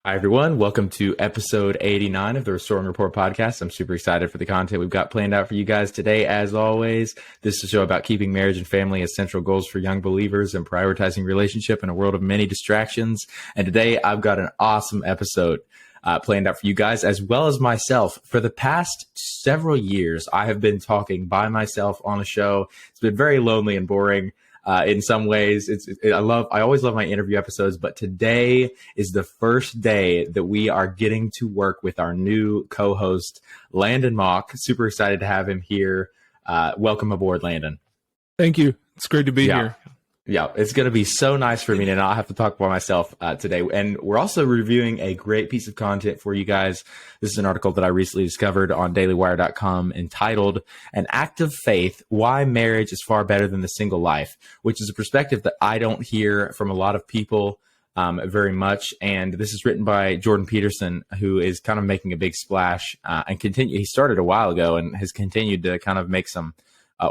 Hi, everyone. Welcome to episode 89 of the Restoring Report podcast. I'm super excited for the content we've got planned out for you guys today. As always, this is a show about keeping marriage and family as central goals for young believers and prioritizing relationship in a world of many distractions. And today I've got an awesome episode planned out for you guys, as well as myself. For the past several years, I have been talking by myself on a show. It's been very lonely and boring. In some ways, I always love my interview episodes, but today is the first day that we are getting to work with our new co-host, Landon Mauk. Super excited to have him here. Welcome aboard, Landon. Thank you. It's great to be here. Yeah, it's going to be so nice for me to not have to talk by myself today. And we're also reviewing a great piece of content for you guys. This is an article that I recently discovered on dailywire.com entitled An Act of Faith, Why Marriage is Far Better Than the Single Life, which is a perspective that I don't hear from a lot of people very much. And this is written by Jordan Peterson, who is kind of making a big splash and he started a while ago and has continued to kind of make some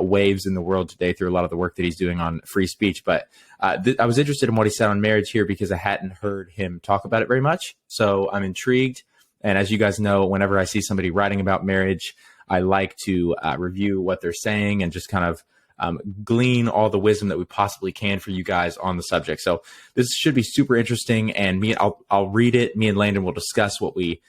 waves in the world today through a lot of the work that he's doing on free speech. But I was interested in what he said on marriage here because I hadn't heard him talk about it very much. So I'm intrigued. And as you guys know, whenever I see somebody writing about marriage, I like to review what they're saying and just kind of glean all the wisdom that we possibly can for you guys on the subject. So this should be super interesting. And I'll read it. Me and Landon will discuss what we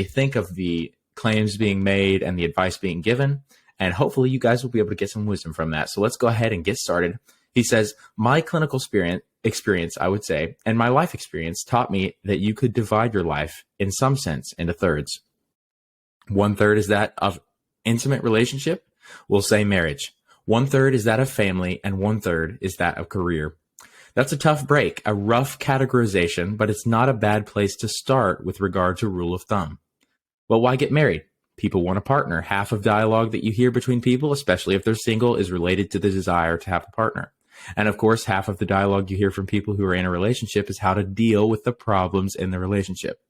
think of the claims being made and the advice being given. And hopefully you guys will be able to get some wisdom from that. So let's go ahead and get started. He says, my clinical experience, I would say, and my life experience taught me that you could divide your life in some sense into thirds. 1/3 is that of intimate relationship. We'll say marriage. 1/3 is that of family, and 1/3 is that of career. That's a tough break, a rough categorization, but it's not a bad place to start with regard to rule of thumb. Well, why get married? People want a partner. Half of dialogue that you hear between people, especially if they're single, is related to the desire to have a partner. And of course, half of the dialogue you hear from people who are in a relationship is how to deal with the problems in the relationship.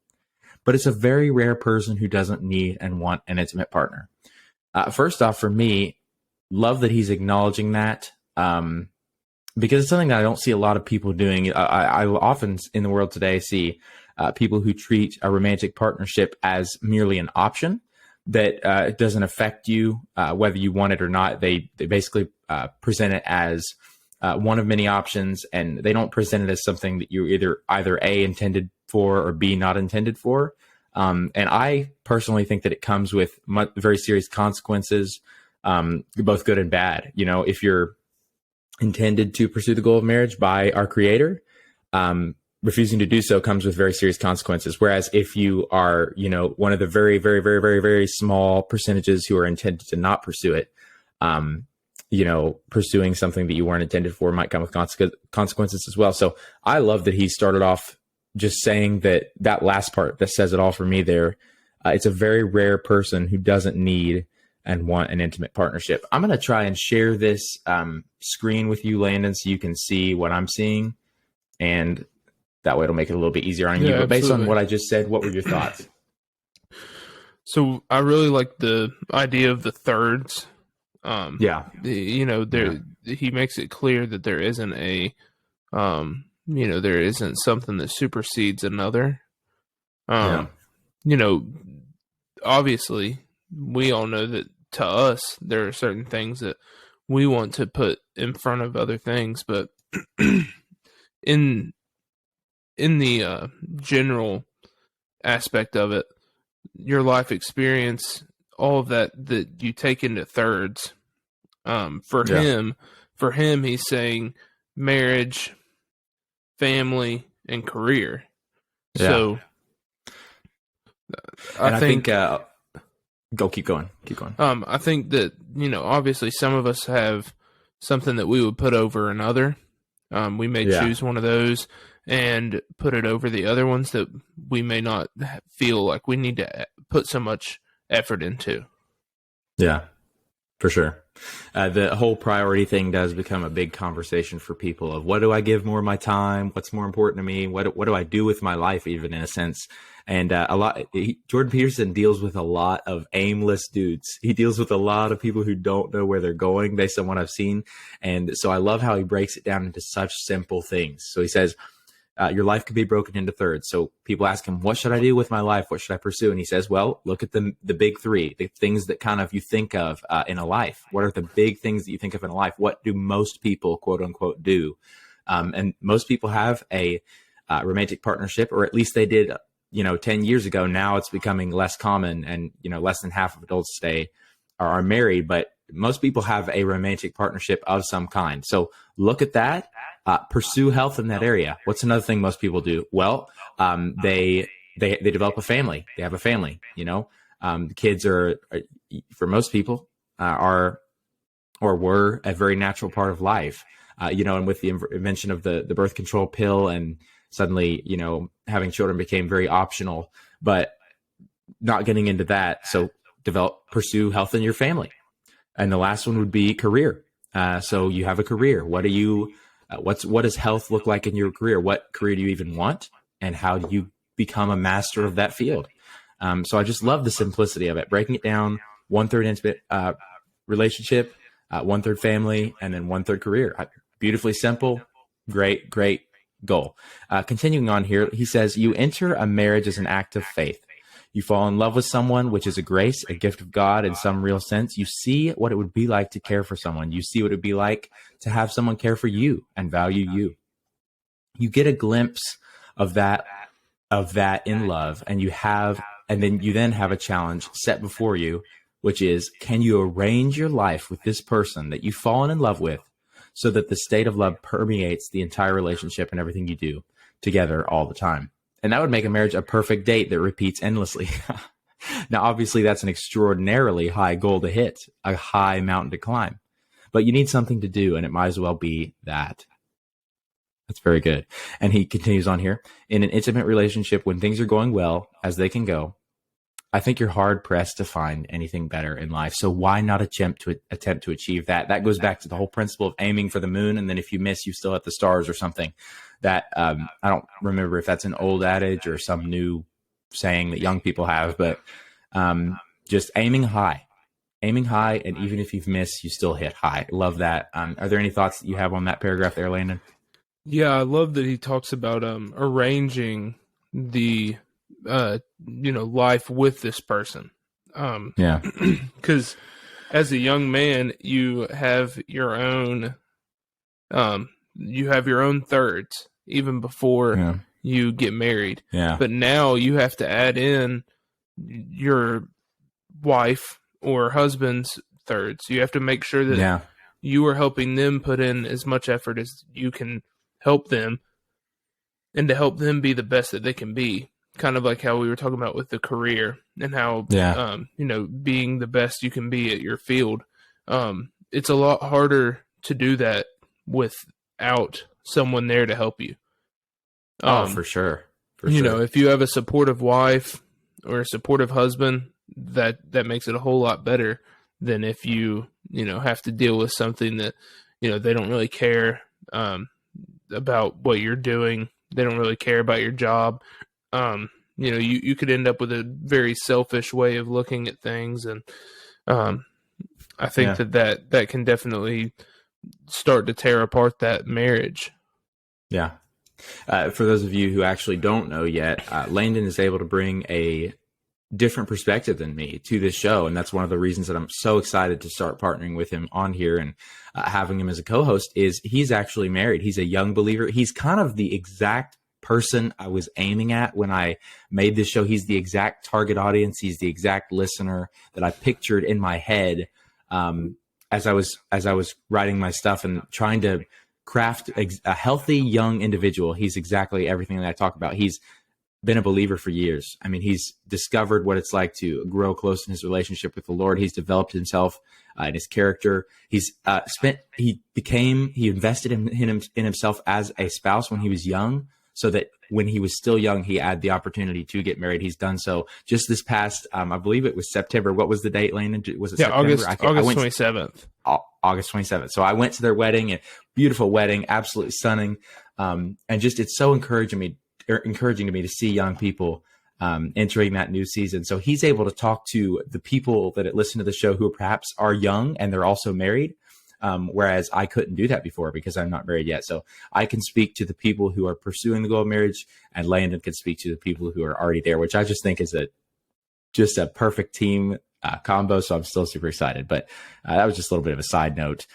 But it's a very rare person who doesn't need and want an intimate partner. First off, for me, love that he's acknowledging that because it's something that I don't see a lot of people doing. I often in the world today see people who treat a romantic partnership as merely an option that it doesn't affect you whether you want it or not. They basically present it as one of many options, and they don't present it as something that you're either A, intended for, or B, not intended for. And I personally think that it comes with very serious consequences, both good and bad. You know, if you're intended to pursue the goal of marriage by our Creator, refusing to do so comes with very serious consequences. Whereas if you are, one of the very, very, very, very, very small percentages who are intended to not pursue it, pursuing something that you weren't intended for might come with consequences as well. So I love that he started off just saying that last part that says it all for me there. It's a very rare person who doesn't need and want an intimate partnership. I'm going to try and share this screen with you, Landon, so you can see what I'm seeing. And that way it'll make it a little bit easier on you. But based on what I just said, what were your thoughts? So I really like the idea of the thirds. He makes it clear that there isn't there isn't something that supersedes another. Obviously we all know that to us, there are certain things that we want to put in front of other things, but in the general aspect of it, your life experience, all of that you take into thirds. For him, he's saying marriage, family, and career. Yeah. So I think keep going. I think that, obviously some of us have something that we would put over another. We may choose one of those and put it over the other ones that we may not feel like we need to put so much effort into. Yeah, for sure. The whole priority thing does become a big conversation for people of what do I give more of my time? What's more important to me? What do I do with my life, even in a sense? And Jordan Peterson deals with a lot of aimless dudes. He deals with a lot of people who don't know where they're going based on what I've seen. And so I love how he breaks it down into such simple things. So he says, your life could be broken into thirds. So people ask him, what should I do with my life? What should I pursue? And he says, well, look at the big three, the things that kind of you think of in a life. What are the big things that you think of in a life? What do most people, quote unquote, do? And most people have a romantic partnership, or at least they did, 10 years ago. Now it's becoming less common, and, less than half of adults today are married, but most people have a romantic partnership of some kind. So look at that. Pursue health in that area. What's another thing most people do? Well, they develop a family. They have a family. The kids are for most people are or were a very natural part of life. And with the invention of the birth control pill, and suddenly having children became very optional. But not getting into that. So pursue health in your family. And the last one would be career. So you have a career. What does health look like in your career? What career do you even want? And how do you become a master of that field? So I just love the simplicity of it, breaking it down: 1/3 intimate relationship, 1/3 family, and then 1/3 career. Beautifully simple. Great goal. Continuing on here, he says, you enter a marriage as an act of faith. You fall in love with someone, which is a grace, a gift of God in some real sense. You see what it would be like to care for someone. You see what it would be like to have someone care for you and value you. You get a glimpse of that in love, and then you have a challenge set before you, which is, can you arrange your life with this person that you've fallen in love with so that the state of love permeates the entire relationship and everything you do together all the time? And that would make a marriage a perfect date that repeats endlessly. Now, obviously, that's an extraordinarily high goal to hit, a high mountain to climb. But you need something to do, and it might as well be that. That's very good. And he continues on here. In an intimate relationship, when things are going well, as they can go, I think you're hard-pressed to find anything better in life. So why not attempt to achieve that? That goes back to the whole principle of aiming for the moon, and then if you miss, you still hit the stars or something. That I don't remember if that's an old adage or some new saying that young people have, but just aiming high, and even if you've missed, you still hit high. Love that. Are there any thoughts that you have on that paragraph there, Landon? Yeah, I love that he talks about arranging the life with this person. Yeah, because as a young man, you have your own thirds even before you get married. Yeah. But now you have to add in your wife or husband's thirds. You have to make sure that you are helping them put in as much effort as you can help them, and to help them be the best that they can be. Kind of like how we were talking about with the career, and how being the best you can be at your field. It's a lot harder to do that without someone there to help you. For sure. If you have a supportive wife or a supportive husband, that makes it a whole lot better than if you have to deal with something that they don't really care about what you're doing. They don't really care about your job. You could end up with a very selfish way of looking at things, and I think that can definitely start to tear apart that marriage. Yeah. For those of you who actually don't know yet, Landon is able to bring a different perspective than me to this show, and that's one of the reasons that I'm so excited to start partnering with him on here and having him as a co-host. Is he's actually married. He's a young believer. He's kind of the exact person I was aiming at when I made this show. He's the exact target audience. He's the exact listener that I pictured in my head as I was writing my stuff and trying to craft a healthy young individual. He's exactly everything that I talk about. He's been a believer for years. I mean, he's discovered what it's like to grow close in his relationship with the Lord. He's developed himself in his character. He invested in himself as a spouse when he was young, so that when he was still young, he had the opportunity to get married. He's done so just this past, I believe it was September. What was the date, Landon? Was it September? August 27th. August 27th. So I went to their wedding, and beautiful wedding, absolutely stunning. And just, it's so encouraging to me to see young people entering that new season. So he's able to talk to the people that listen to the show who perhaps are young and they're also married. whereas I couldn't do that before because I'm not married yet. So I can speak to the people who are pursuing the goal of marriage, and Landon can speak to the people who are already there, which I just think is just a perfect team combo. So I'm still super excited. But that was just a little bit of a side note.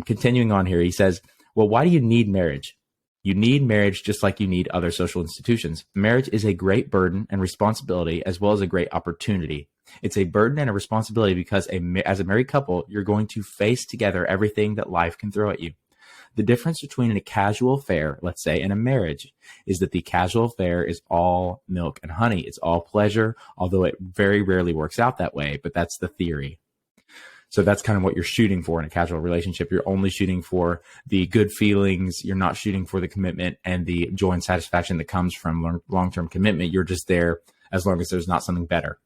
Continuing on here, he says, well, why do you need marriage? You need marriage just like you need other social institutions. Marriage is a great burden and responsibility as well as a great opportunity. It's a burden and a responsibility because as a married couple, you're going to face together everything that life can throw at you. The difference between a casual affair, let's say, and a marriage is that the casual affair is all milk and honey. It's all pleasure, although it very rarely works out that way, but that's the theory. So that's kind of what you're shooting for in a casual relationship. You're only shooting for the good feelings. You're not shooting for the commitment and the joy and satisfaction that comes from long-term commitment. You're just there as long as there's not something better.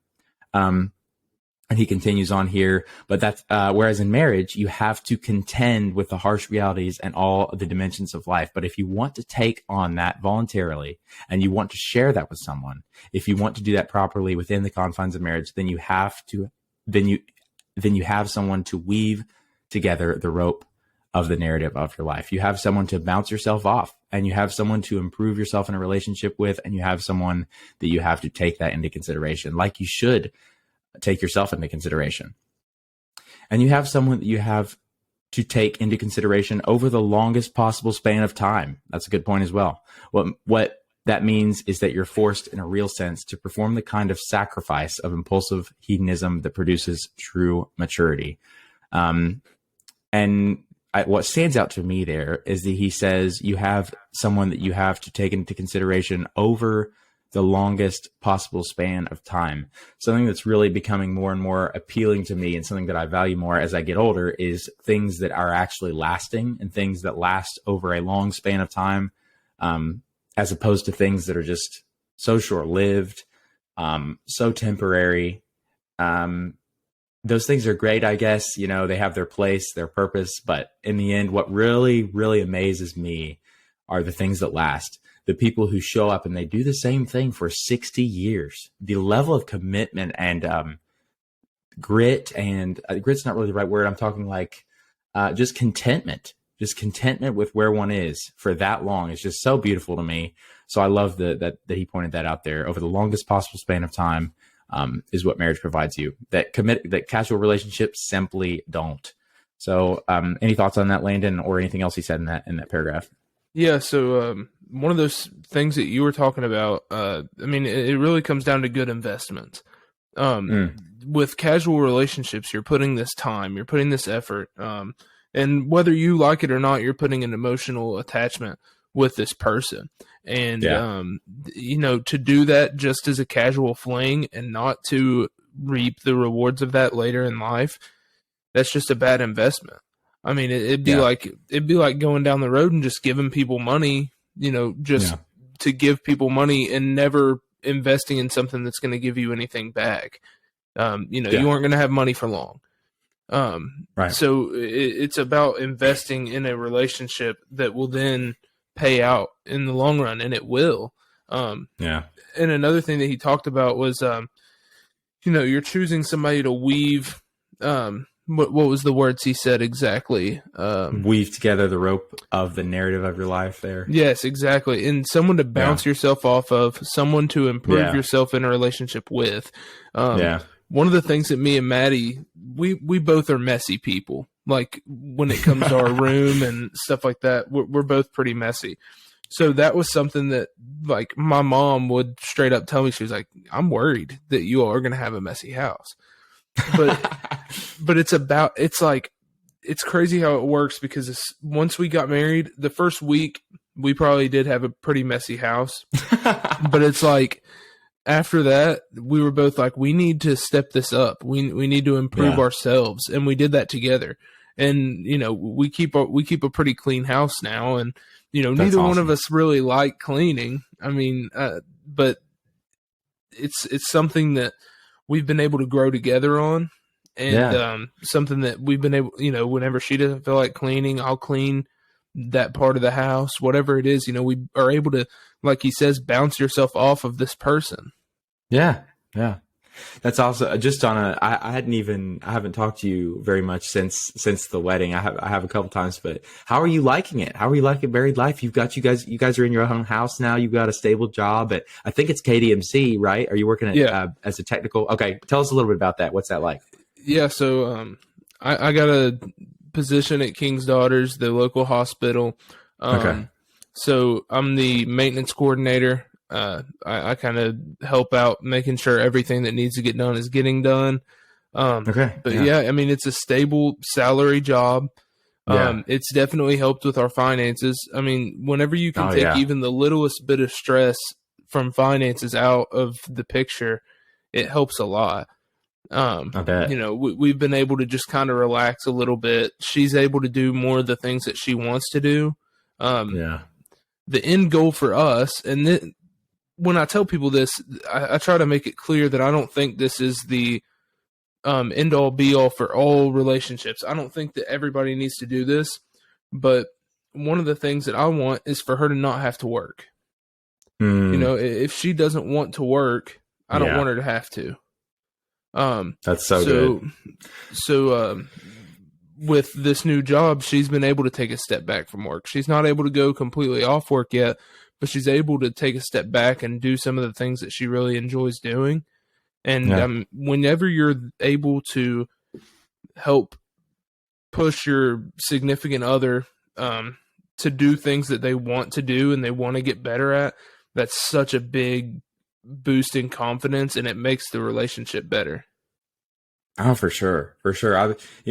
And he continues on here, but that's whereas in marriage, you have to contend with the harsh realities and all of the dimensions of life. But if you want to take on that voluntarily and you want to share that with someone, if you want to do that properly within the confines of marriage, then you have someone to weave together the rope of the narrative of your life. You have someone to bounce yourself off, and you have someone to improve yourself in a relationship with, and you have someone that you have to take that into consideration, like you should take yourself into consideration. And you have someone that you have to take into consideration over the longest possible span of time. That's a good point as well. What that means is that you're forced in a real sense to perform the kind of sacrifice of impulsive hedonism that produces true maturity. What stands out to me there is that he says you have someone that you have to take into consideration over the longest possible span of time. Something that's really becoming more and more appealing to me, and something that I value more as I get older, is things that are actually lasting and things that last over a long span of time, as opposed to things that are just so short-lived, so temporary. Those things are great, I guess. You know, they have their place, their purpose. But in the end, what really, really amazes me are the things that last. The people who show up and they do the same thing for 60 years. The level of commitment and grit, and grit's not really the right word. I'm talking like just contentment. Just contentment with where one is for that long is just so beautiful to me. So I love that he pointed that out there. Over the longest possible span of time is what marriage provides you. That casual relationships simply don't. So any thoughts on that, Landon, or anything else he said in that paragraph? Yeah, so one of those things that you were talking about, I mean, it really comes down to good investment. With casual relationships, you're putting this time, you're putting this effort, and whether you like it or not, you're putting an emotional attachment with this person. And, you know, to do that just as a casual fling and not to reap the rewards of that later in life, that's just a bad investment. I mean, it'd be like going down the road and just giving people money, you know, to give people money and never investing in something that's going to give you anything back. You know, you aren't going to have money for long. Right. So it's about investing in a relationship that will then pay out in the long run, and it will. And another thing that he talked about was, you know, you're choosing somebody to weave, what was the words he said exactly? Weave together the rope of the narrative of your life there. Yes, exactly. And someone to bounce yourself off of, someone to improve yourself in a relationship with. One of the things that me and Maddie, we both are messy people. Like when it comes to our room and stuff like that, we're both pretty messy. So that was something that, like, my mom would straight up tell me. She was like, I'm worried that you all are going to have a messy house. But it's crazy how it works, because once we got married, the first week we probably did have a pretty messy house. But it's like, after that, we were both like, we need to step this up. We need to improve ourselves. And we did that together. And, you know, we keep a pretty clean house now. And, you know, neither one of us really like cleaning. I mean, but it's something that we've been able to grow together on. And something that we've been able, you know, whenever she doesn't feel like cleaning, I'll clean that part of the house, whatever it is. You know, we are able to, like he says, bounce yourself off of this person. Yeah. That's also just on a. I haven't talked to you very much since the wedding. I have a couple times, but how are you liking it? How are you liking married life? You guys are in your own house now. You've got a stable job at, I think it's KDMC, right? Are you working at as a technical? Okay, tell us a little bit about that. What's that like? Yeah, so I got a position at King's Daughters, the local hospital. Okay. So I'm the maintenance coordinator. I kind of help out making sure everything that needs to get done is getting done. Okay. But yeah, I mean, it's a stable salary job. It's definitely helped with our finances. I mean, whenever you can take even the littlest bit of stress from finances out of the picture, it helps a lot. I bet. You know, we've been able to just kind of relax a little bit. She's able to do more of the things that she wants to do. The end goal for us, and when I tell people this, I try to make it clear that I don't think this is the end all be all for all relationships. I don't think that everybody needs to do this, but one of the things that I want is for her to not have to work. You know, if she doesn't want to work, I don't want her to have to. That's so good. So with this new job, she's been able to take a step back from work. She's not able to go completely off work yet, but she's able to take a step back and do some of the things that she really enjoys doing. And whenever you're able to help push your significant other to do things that they want to do and they want to get better at, that's such a big boost in confidence, and it makes the relationship better. Oh, for sure. For sure.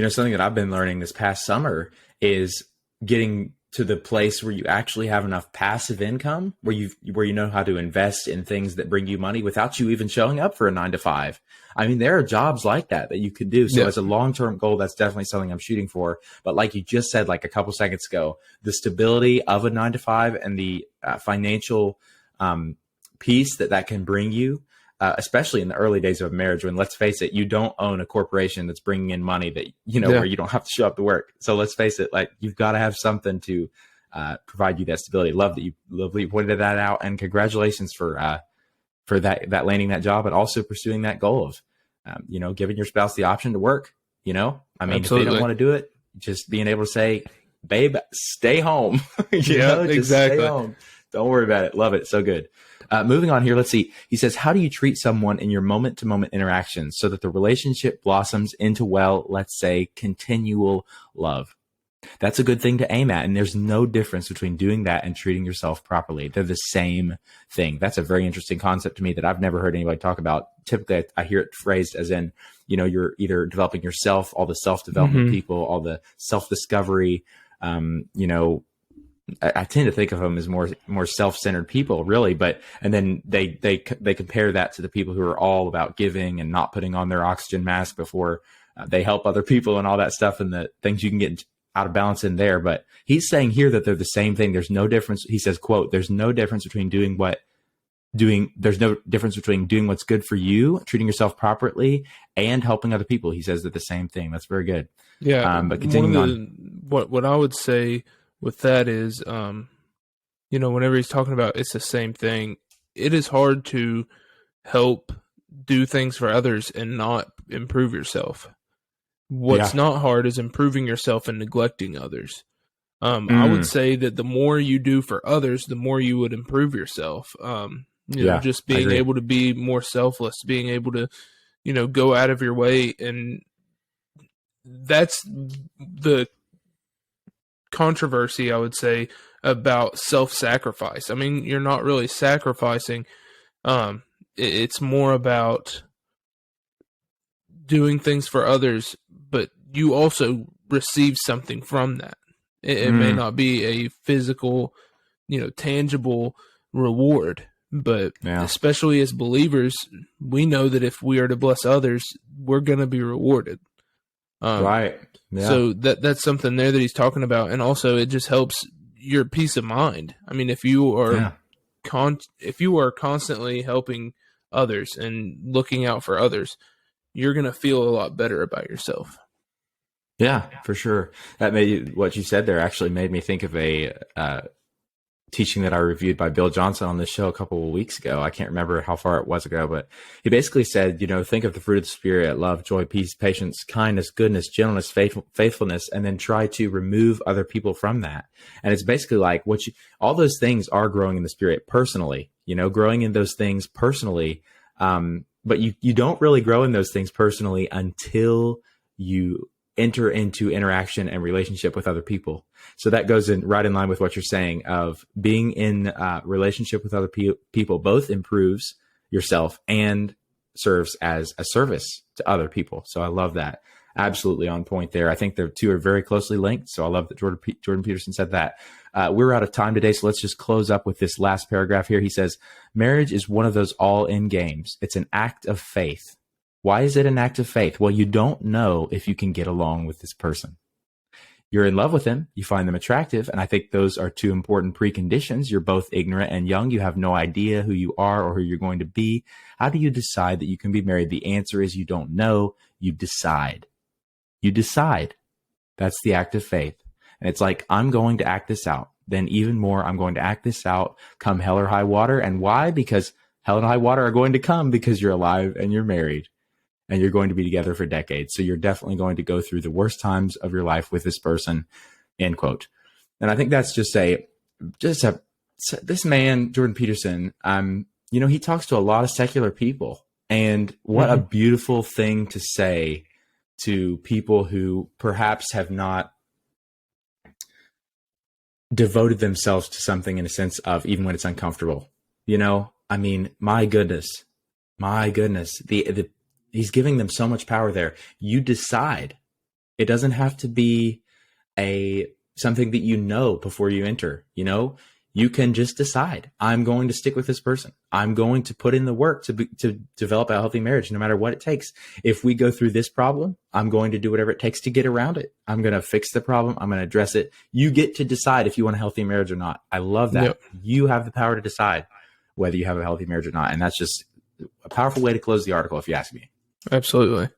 Something that I've been learning this past summer is getting to the place where you actually have enough passive income where you know how to invest in things that bring you money without you even showing up for a 9 to 5. I mean, there are jobs like that you could do. So as a long-term goal, that's definitely something I'm shooting for. But like you just said, like a couple seconds ago, the stability of a 9 to 5 and the financial peace that can bring you, especially in the early days of marriage, when, let's face it, you don't own a corporation that's bringing in money that, where you don't have to show up to work. So let's face it, like, you've got to have something to provide you that stability. Love that you pointed that out, and congratulations for that landing that job, and also pursuing that goal of, giving your spouse the option to work. I mean, Absolutely. If they don't want to do it, just being able to say, babe, stay home. Exactly. Stay home. Don't worry about it. Love it. So good. Moving on here, let's see. He says, how do you treat someone in your moment-to-moment interactions so that the relationship blossoms into, well, let's say, continual love? That's a good thing to aim at. And there's no difference between doing that and treating yourself properly. They're the same thing. That's a very interesting concept to me that I've never heard anybody talk about. Typically, I hear it phrased as in, you're either developing yourself, all the self-development people, all the self-discovery, I tend to think of them as more self-centered people, really. And then they compare that to the people who are all about giving and not putting on their oxygen mask before they help other people and all that stuff, and the things you can get out of balance in there. But he's saying here that they're the same thing. There's no difference. He says, quote, there's no difference between doing what's good for you, treating yourself properly, and helping other people. He says that the same thing. That's very good. Yeah. But continuing on, what I would say with that is, whenever he's talking about it's the same thing, it is hard to help do things for others and not improve yourself. What's not hard is improving yourself and neglecting others. I would say that the more you do for others, the more you would improve yourself. Just being able to be more selfless, being able to, go out of your way. And that's the controversy, I would say, about self-sacrifice. I mean, you're not really sacrificing. It's more about doing things for others, but you also receive something from that. It may not be a physical, tangible reward, but especially as believers, we know that if we are to bless others, we're going to be rewarded. Right. Yeah. So that's something there that he's talking about. And also it just helps your peace of mind. I mean, if you are constantly helping others and looking out for others, you're going to feel a lot better about yourself. Yeah, for sure. What you said there actually made me think of a teaching that I reviewed by Bill Johnson on this show a couple of weeks ago. I can't remember how far it was ago, but he basically said, think of the fruit of the Spirit: love, joy, peace, patience, kindness, goodness, gentleness, faithfulness, and then try to remove other people from that. And it's basically like all those things are growing in the Spirit personally, growing in those things personally. But you don't really grow in those things personally until you enter into interaction and relationship with other people. So that goes right in line with what you're saying of being in relationship with other people, both improves yourself and serves as a service to other people. So I love that. Absolutely on point there. I think the two are very closely linked. So I love that Jordan Peterson said that. We're out of time today, so let's just close up with this last paragraph here. He says, marriage is one of those all-in games. It's an act of faith. Why is it an act of faith? Well, you don't know if you can get along with this person. You're in love with them. You find them attractive. And I think those are two important preconditions. You're both ignorant and young. You have no idea who you are or who you're going to be. How do you decide that you can be married? The answer is you don't know. You decide. You decide. That's the act of faith. And it's like, I'm going to act this out. Then even more, I'm going to act this out come hell or high water. And why? Because hell and high water are going to come because you're alive and you're married. And you're going to be together for decades. So you're definitely going to go through the worst times of your life with this person, end quote. And I think that's this man, Jordan Peterson, he talks to a lot of secular people. And what a beautiful thing to say to people who perhaps have not devoted themselves to something in a sense of even when it's uncomfortable. My goodness, he's giving them so much power there. You decide. It doesn't have to be something that before you enter. You can just decide. I'm going to stick with this person. I'm going to put in the work to develop a healthy marriage, no matter what it takes. If we go through this problem, I'm going to do whatever it takes to get around it. I'm going to fix the problem. I'm going to address it. You get to decide if you want a healthy marriage or not. I love that. Yep. You have the power to decide whether you have a healthy marriage or not. And that's just a powerful way to close the article, if you ask me. Absolutely.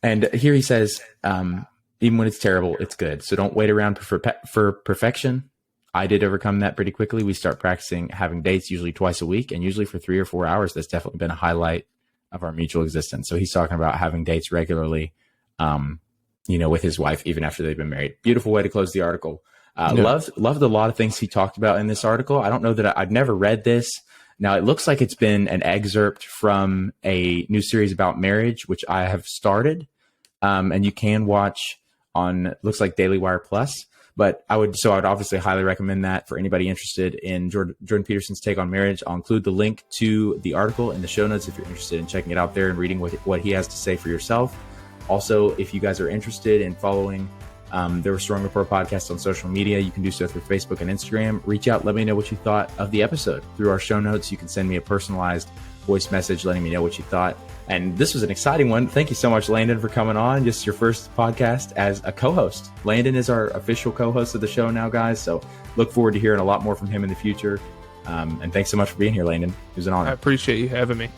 And here he says, even when it's terrible, it's good. So don't wait around for perfection. I did overcome that pretty quickly. We start practicing having dates usually twice a week and usually for 3 or 4 hours. That's definitely been a highlight of our mutual existence. So he's talking about having dates regularly, with his wife, even after they've been married. Beautiful way to close the article. Loved a lot of things he talked about in this article. I don't know that I've never read this. Now, it looks like it's been an excerpt from a new series about marriage, which I have started, and you can watch on, looks like Daily Wire Plus. But I would obviously highly recommend that for anybody interested in Jordan Peterson's take on marriage. I'll include the link to the article in the show notes if you're interested in checking it out there and reading what he has to say for yourself. Also, if you guys are interested in following the Restoring Rapport podcast on social media, you can do so through Facebook and Instagram. Reach out, let me know what you thought of the episode. Through our show notes, you can send me a personalized voice message letting me know what you thought. And this was an exciting one. Thank you so much, Landon, for coming on. Just your first podcast as a co-host. Landon is our official co-host of the show now, guys. So look forward to hearing a lot more from him in the future. And thanks so much for being here, Landon. It was an honor. I appreciate you having me.